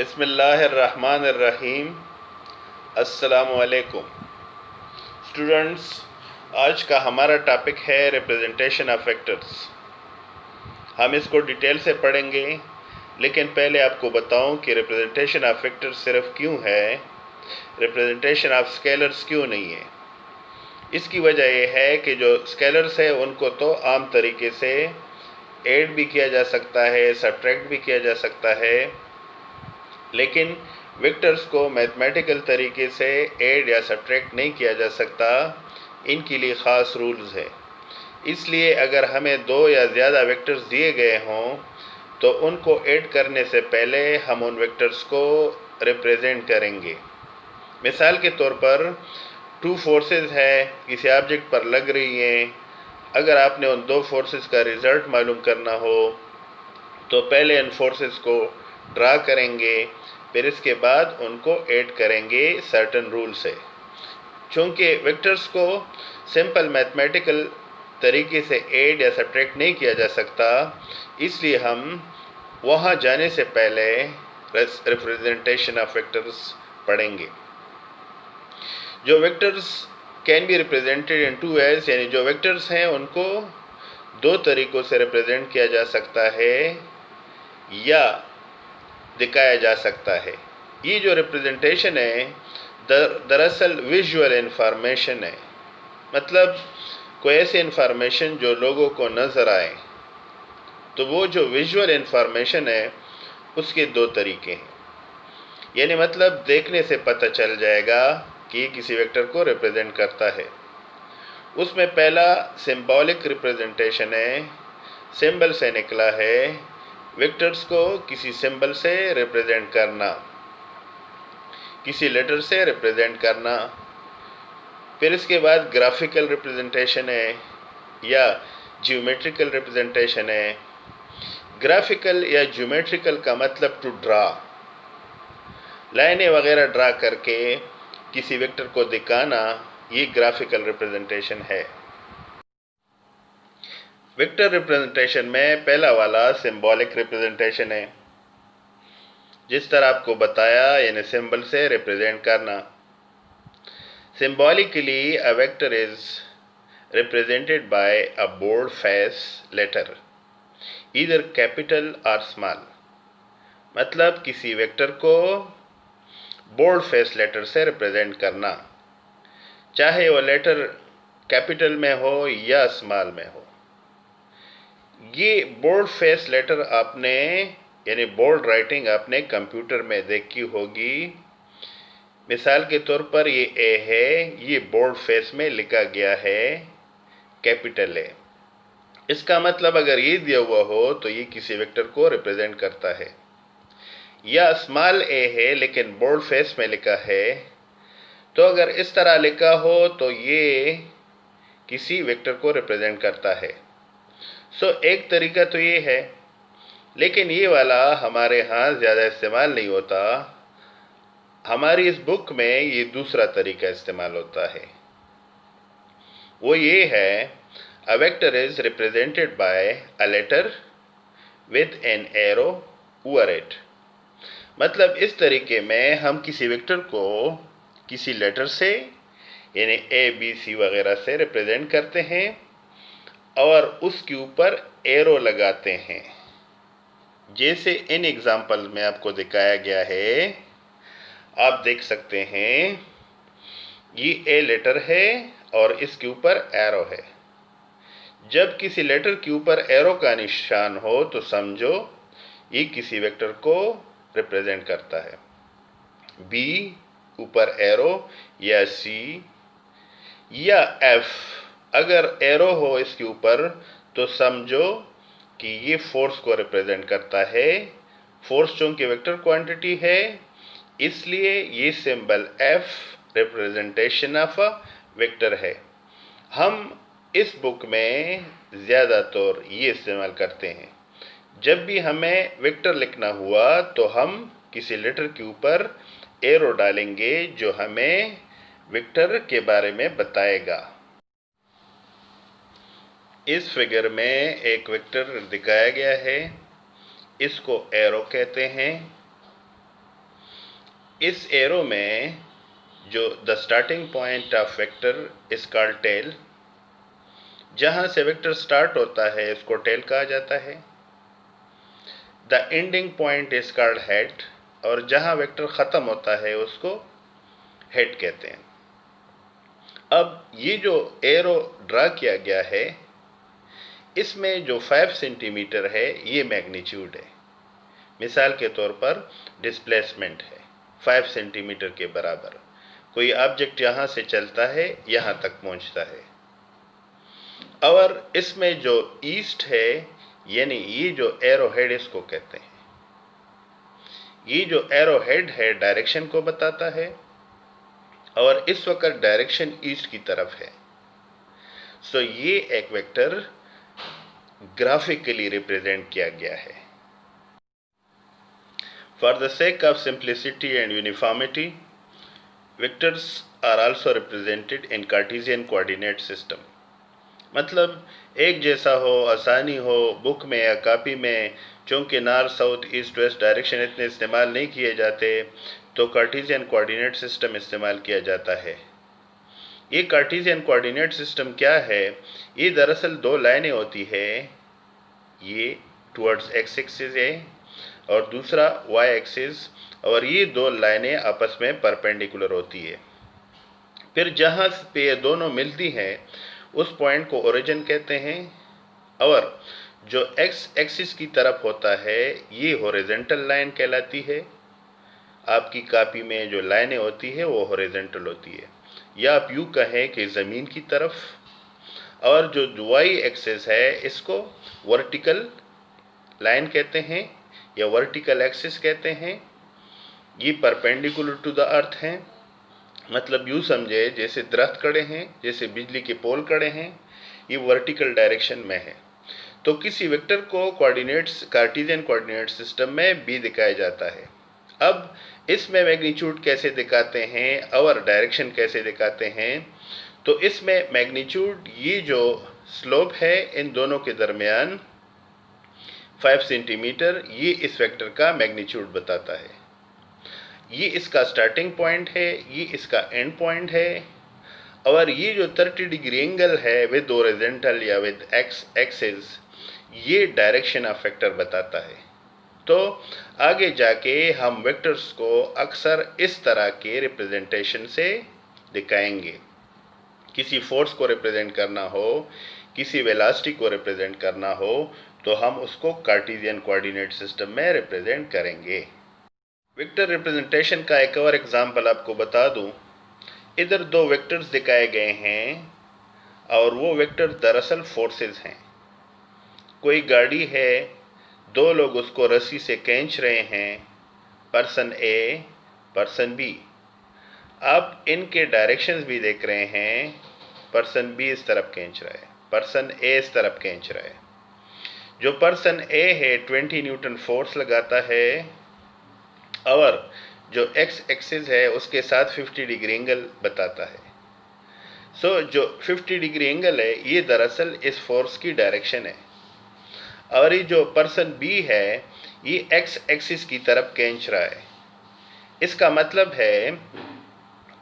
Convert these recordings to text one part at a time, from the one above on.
बिस्मिल्लाहिर्रहमानिर्रहीम। अस्सलामुअलैकुम स्टूडेंट्स, आज का हमारा टॉपिक है रिप्रेजेंटेशन ऑफ वेक्टर्स। हम इसको डिटेल से पढ़ेंगे, लेकिन पहले आपको बताऊं कि रिप्रेजेंटेशन ऑफ वेक्टर्स सिर्फ क्यों है, रिप्रेजेंटेशन ऑफ स्केलर्स क्यों नहीं है। इसकी वजह यह है कि जो स्केलर्स है उनको तो आम तरीके से ऐड भी किया जा सकता है, सब्ट्रैक्ट भी किया जा सकता है, लेकिन वेक्टर्स को मैथमेटिकल तरीके से ऐड या सब्ट्रैक्ट नहीं किया जा सकता। इनके लिए ख़ास रूल्स है। इसलिए अगर हमें दो या ज़्यादा वेक्टर्स दिए गए हों तो उनको ऐड करने से पहले हम उन वेक्टर्स को रिप्रेजेंट करेंगे। मिसाल के तौर पर टू फोर्सेस है, किसी ऑब्जेक्ट पर लग रही हैं। अगर आपने उन दो फोर्सेस का रिज़ल्ट मालूम करना हो तो पहले इन फोर्सेस को ड्रा करेंगे, फिर इसके बाद उनको ऐड करेंगे सर्टन रूल से। चूँकि वेक्टर्स को सिंपल मैथमेटिकल तरीके से ऐड या सब्ट्रैक्ट नहीं किया जा सकता, इसलिए हम वहाँ जाने से पहले रिप्रेजेंटेशन ऑफ वेक्टर्स पढ़ेंगे। जो vectors can be represented in two ways, यानी जो वेक्टर्स हैं उनको दो तरीक़ों से रिप्रेजेंट किया जा सकता है या दिखाया जा सकता है। ये जो रिप्रेजेंटेशन है दरअसल विजुअल इन्फॉर्मेशन है, मतलब कोई ऐसी इन्फॉर्मेशन जो लोगों को नज़र आए। तो वो जो विजुअल इन्फॉर्मेशन है उसके दो तरीके हैं, यानी मतलब देखने से पता चल जाएगा कि किसी वेक्टर को रिप्रेजेंट करता है। उसमें पहला सिंबॉलिक रिप्रेजेंटेशन है, सिंबल से निकला है, वेक्टर्स को किसी सिंबल से रिप्रेजेंट करना, किसी लेटर से रिप्रेजेंट करना। फिर इसके बाद ग्राफिकल रिप्रेजेंटेशन है या ज्योमेट्रिकल रिप्रेजेंटेशन है। ग्राफिकल या ज्योमेट्रिकल का मतलब टू ड्रा, लाइनें वगैरह ड्रा करके किसी वेक्टर को दिखाना, ये ग्राफिकल रिप्रेजेंटेशन है। वेक्टर रिप्रेजेंटेशन में पहला वाला सिंबॉलिक रिप्रेजेंटेशन है, जिस तरह आपको बताया, यानी सिंबल से रिप्रेजेंट करना। Symbolically, a vector is represented by a bold face letter, either capital or small. मतलब किसी वेक्टर को बोल्ड फेस लेटर से रिप्रेजेंट करना, चाहे वो लेटर कैपिटल में हो या स्मॉल में हो। ये बोल्ड फेस लेटर आपने, यानी बोल्ड राइटिंग आपने कंप्यूटर में देखी होगी। मिसाल के तौर पर ये ए है, ये बोल्ड फेस में लिखा गया है, कैपिटल ए। इसका मतलब अगर ये दिया हुआ हो तो ये किसी वेक्टर को रिप्रेजेंट करता है। या स्मॉल ए है लेकिन बोल्ड फेस में लिखा है, तो अगर इस तरह लिखा हो तो ये किसी वेक्टर को रिप्रेजेंट करता है। सो एक तरीका तो ये है, लेकिन ये वाला हमारे यहाँ ज़्यादा इस्तेमाल नहीं होता। हमारी इस बुक में ये दूसरा तरीका इस्तेमाल होता है। वो ये है, a vector is represented by a letter with an arrow over it. मतलब इस तरीके में हम किसी वेक्टर को किसी लेटर से, यानी ए बी सी वगैरह से रिप्रेजेंट करते हैं और उसके ऊपर एरो लगाते हैं, जैसे इन एग्जाम्पल में आपको दिखाया गया है। आप देख सकते हैं ये ए लेटर है और इसके ऊपर एरो है। जब किसी लेटर के ऊपर एरो का निशान हो तो समझो ये किसी वेक्टर को रिप्रेजेंट करता है। बी ऊपर एरो या सी या एफ, अगर एरो हो इसके ऊपर तो समझो कि ये फोर्स को रिप्रेजेंट करता है। फोर्स चूंकि वेक्टर क्वांटिटी है, इसलिए ये symbol F representation of a vector है। हम इस बुक में ज़्यादातर ये इस्तेमाल करते हैं। जब भी हमें वेक्टर लिखना हुआ तो हम किसी लेटर के ऊपर एरो डालेंगे जो हमें वेक्टर के बारे में बताएगा। इस फिगर में एक वेक्टर दिखाया गया है, इसको एरो कहते हैं। इस एरो में जो the starting point of vector is called tail, जहाँ से वेक्टर स्टार्ट होता है इसको टेल कहा जाता है। The ending point is called head, और जहाँ वेक्टर ख़त्म होता है उसको हेड कहते हैं। अब ये जो एरो ड्रा किया गया है इसमें जो 5 सेंटीमीटर है ये मैग्नीट्यूड है। मिसाल के तौर पर डिस्प्लेसमेंट है 5 सेंटीमीटर के बराबर। कोई ऑब्जेक्ट यहाँ से चलता है यहाँ तक पहुँचता है। और इसमें जो ईस्ट है यानी ये जो एरो हेड इसको कहते हैं। ये जो एरो हेड है डायरेक्शन को बताता है और इस वक्त डायरेक्शन ईस्ट की तरफ है। सो ये एक वेक्टर ग्राफिकली रिप्रेजेंट किया गया है। For the sake of simplicity and uniformity, vectors are also represented in Cartesian coordinate system. मतलब एक जैसा हो, आसानी हो, बुक में या कॉपी में चूँकि north south east west direction इतने इस्तेमाल नहीं किए जाते तो कार्टेशियन कोऑर्डिनेट सिस्टम इस्तेमाल किया जाता है। ये कार्टेशियन कोऑर्डिनेट सिस्टम क्या है? ये दरअसल दो लाइनें होती है, ये टुवर्ड्स एक्स एक्सिस है और दूसरा वाई एक्सिस, और ये दो लाइनें आपस में परपेंडिकुलर होती है। फिर जहाँ पे ये दोनों मिलती हैं उस पॉइंट को ओरिजिन कहते हैं, और जो एक्स एक्सिस की तरफ होता है ये हॉरिजॉन्टल लाइन कहलाती है। आपकी कॉपी में जो लाइनें होती है वो हॉरिजॉन्टल होती है, या आप यूँ कहें कि ज़मीन की तरफ। और जो वाई एक्सिस है इसको वर्टिकल लाइन कहते हैं या वर्टिकल एक्सिस कहते हैं। ये परपेंडिकुलर टू द अर्थ हैं। मतलब यूँ समझे जैसे दरख्त खड़े हैं, जैसे बिजली के पोल खड़े हैं, ये वर्टिकल डायरेक्शन में है। तो किसी वेक्टर को कोऑर्डिनेट्स कार्टेशियन कोऑर्डिनेट सिस्टम में भी दिखाया जाता है। अब इसमें मैग्नीट्यूड कैसे दिखाते हैं और डायरेक्शन कैसे दिखाते हैं? तो इसमें मैग्नीट्यूड ये जो स्लोप है इन दोनों के दरमियान 5 सेंटीमीटर, ये इस वेक्टर का मैग्नीट्यूड बताता है। ये इसका स्टार्टिंग पॉइंट है, ये इसका एंड पॉइंट है, और ये जो 30 डिग्री एंगल है विद हॉरिजॉन्टल या विद एक्स एक्सिस, ये डायरेक्शन ऑफ वेक्टर बताता है। तो आगे जाके हम वेक्टर्स को अक्सर इस तरह के रिप्रेजेंटेशन से दिखाएंगे। किसी फोर्स को रिप्रेजेंट करना हो, किसी वेलोसिटी को रिप्रेजेंट करना हो, तो हम उसको कार्टेशियन कोऑर्डिनेट सिस्टम में रिप्रेजेंट करेंगे। वेक्टर रिप्रेजेंटेशन का एक और एग्जाम्पल आपको बता दूं। इधर दो वेक्टर्स दिखाए गए हैं और वो वेक्टर दरअसल फोर्सेस हैं। कोई गाड़ी है, दो लोग उसको रस्सी से खींच रहे हैं, पर्सन ए, पर्सन बी। आप इनके डायरेक्शंस भी देख रहे हैं, पर्सन बी इस तरफ खींच रहा है, पर्सन ए इस तरफ खींच रहा है। जो पर्सन ए है 20 न्यूटन फोर्स लगाता है और जो एक्स एक्सिस है उसके साथ 50 डिग्री एंगल बताता है। सो जो 50 डिग्री एंगल है ये दरअसल इस फोर्स की डायरेक्शन है, और ये जो पर्सन बी है ये एक्स एक्सिस की तरफ खींच रहा है। इसका मतलब है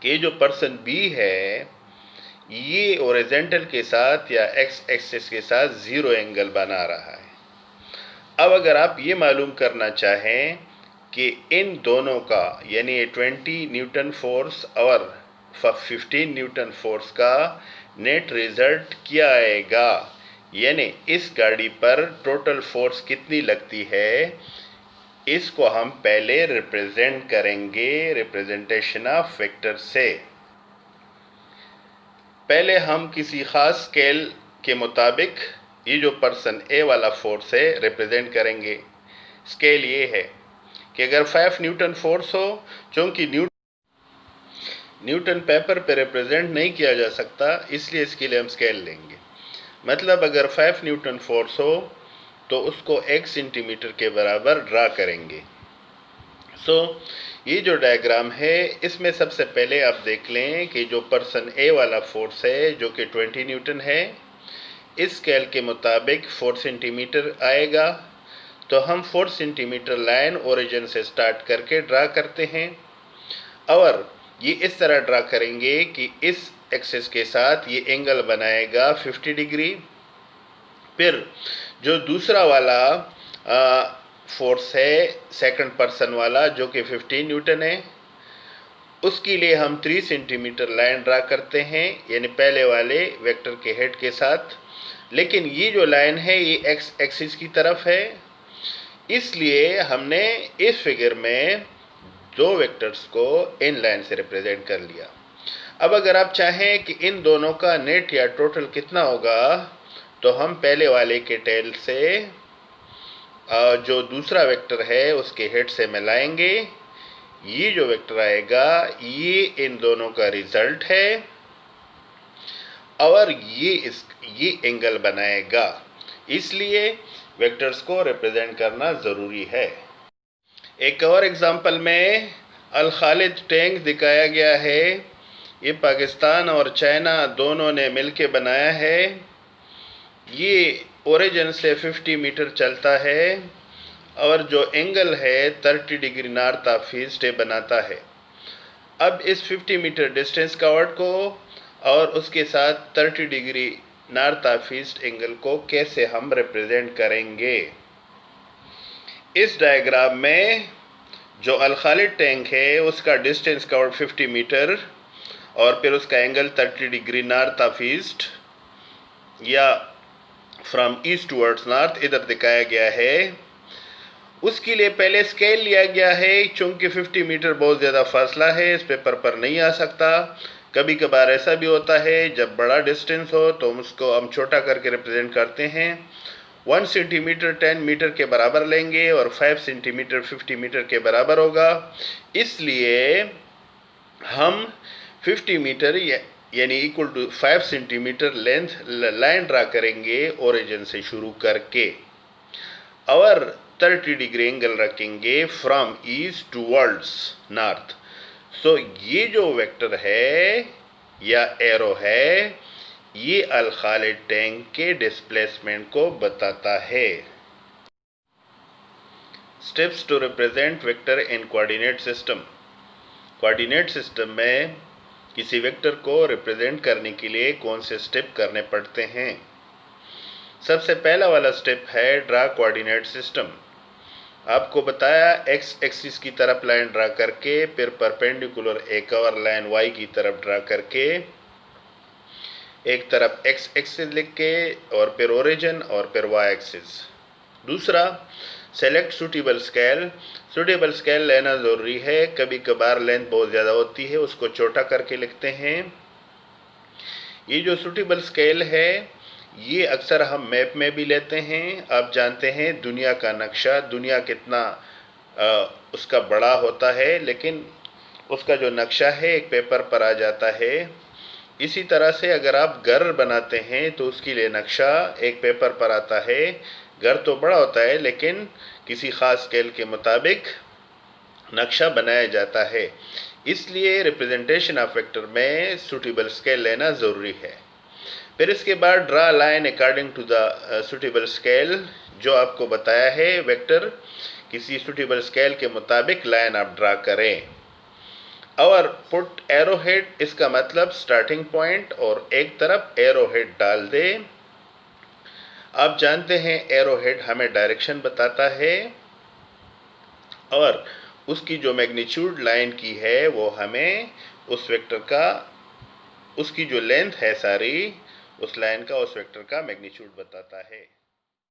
कि जो पर्सन बी है ये हॉरिजॉन्टल के साथ या एक्स एक्सिस के साथ ज़ीरो एंगल बना रहा है। अब अगर आप ये मालूम करना चाहें कि इन दोनों का यानी 20 न्यूटन फोर्स और 15 न्यूटन फोर्स का नेट रिजल्ट क्या आएगा, यानी इस गाड़ी पर टोटल फोर्स कितनी लगती है, इसको हम पहले रिप्रेजेंट करेंगे रिप्रेजेंटेशन ऑफ वेक्टर से। पहले हम किसी ख़ास स्केल के मुताबिक ये जो पर्सन ए वाला फोर्स है रिप्रेजेंट करेंगे। स्केल ये है कि अगर 5 न्यूटन फोर्स हो, चूँकि न्यूटन पेपर पे रिप्रेजेंट नहीं किया जा सकता इसलिए इसके लिए हम स्केल लेंगे। मतलब अगर 5 न्यूटन फोर्स हो तो उसको 1 सेंटीमीटर के बराबर ड्रा करेंगे। सो ये जो डायग्राम है इसमें सबसे पहले आप देख लें कि जो पर्सन ए वाला फोर्स है जो कि 20 न्यूटन है, इस स्केल के मुताबिक 4 सेंटीमीटर आएगा। तो हम 4 सेंटीमीटर लाइन ओरिजिन से स्टार्ट करके ड्रा करते हैं। और ये इस तरह ड्रा करेंगे कि इस एक्सिस के साथ ये एंगल बनाएगा 50 डिग्री। फिर जो दूसरा वाला फोर्स है सेकंड पर्सन वाला जो कि 15 न्यूटन है, उसके लिए हम 3 सेंटीमीटर लाइन ड्रा करते हैं, यानी पहले वाले वेक्टर के हेड के साथ। लेकिन ये जो लाइन है ये एक्स एक्सिस की तरफ है, इसलिए हमने इस फिगर में दो वेक्टर्स को इन लाइन से रिप्रेजेंट कर लिया। अब अगर आप चाहें कि इन दोनों का नेट या टोटल कितना होगा, तो हम पहले वाले के टेल से जो दूसरा वेक्टर है उसके हेड से मिलाएंगे। ये जो वेक्टर आएगा ये इन दोनों का रिजल्ट है और ये एंगल बनाएगा, इसलिए वेक्टर्स को रिप्रेजेंट करना ज़रूरी है। एक और एग्जांपल में अल खालिद टैंक दिखाया गया है। ये पाकिस्तान और चाइना दोनों ने मिलके बनाया है। ये ओरिजिन से 50 मीटर चलता है और जो एंगल है 30 डिग्री नॉर्थ ऑफ ईस्ट बनाता है। अब इस 50 मीटर डिस्टेंस कवर्ड को और उसके साथ 30 degree north of east angle को कैसे हम रिप्रेजेंट करेंगे। इस डायग्राम में जो अल खालिद टैंक है उसका डिस्टेंस कवर्ड 50 मीटर और फिर उसका angle 30 degree north of east या फ्रॉम ईस्ट टुवर्ड्स नॉर्थ इधर दिखाया गया है। उसके लिए पहले स्केल लिया गया है, चूंकि 50 मीटर बहुत ज़्यादा फासला है, इस पेपर पर नहीं आ सकता। कभी कभार ऐसा भी होता है जब बड़ा डिस्टेंस हो तो उसको हम छोटा करके रिप्रेजेंट करते हैं। 1 सेंटीमीटर 10 मीटर के बराबर लेंगे और 5 सेंटीमीटर 50 मीटर के बराबर होगा। इसलिए हम 50 मीटर यानी equal to 5 centimetre length line draw करेंगे ओरिजिन से शुरू करके और 30 डिग्री एंगल रखेंगे from east towards north. So ये जो वेक्टर है या एरो है ये अल खालिद टैंक के डिस्प्लेसमेंट को बताता है। Steps to represent vector in coordinate system. Coordinate system में किसी वेक्टर को रिप्रेजेंट करने के लिए कौन से स्टेप करने पड़ते हैं। सबसे पहला वाला स्टेप है ड्रा कोऑर्डिनेट सिस्टम। आपको बताया एक्स एक्सिस की तरफ लाइन ड्रा करके फिर परपेंडिकुलर एक और लाइन वाई की तरफ ड्रा करके एक तरफ एक्स एक्सिस लिख के और फिर ओरिजिन और फिर वाई एक्सिस। दूसरा select suitable scale. Suitable scale लेना ज़रूरी है, कभी कभार लेंथ बहुत ज़्यादा होती है उसको छोटा करके लिखते हैं। ये जो सूटेबल स्केल है ये अक्सर हम मैप में भी लेते हैं। आप जानते हैं दुनिया का नक्शा, दुनिया कितना उसका बड़ा होता है, लेकिन उसका जो नक्शा है एक पेपर पर आ जाता है। इसी तरह से अगर आप घर बनाते हैं तो उसके लिए नक्शा एक पेपर पर आता है। घर तो बड़ा होता है लेकिन किसी ख़ास स्केल के मुताबिक नक्शा बनाया जाता है। इसलिए रिप्रेजेंटेशन ऑफ वेक्टर में सूटेबल स्केल लेना ज़रूरी है। फिर इसके बाद draw line according to the suitable scale. जो आपको बताया है वेक्टर किसी सूटेबल स्केल के मुताबिक लाइन आप ड्रा करें और पुट एरो हेड, इसका मतलब स्टार्टिंग पॉइंट और एक तरफ एरो हेड डाल दें। आप जानते हैं एरो हेड हमें डायरेक्शन बताता है और उसकी जो मैग्नीट्यूड लाइन की है वो हमें उस वेक्टर का, उसकी जो लेंथ है सारी उस लाइन का उस वेक्टर का मैग्नीट्यूड बताता है।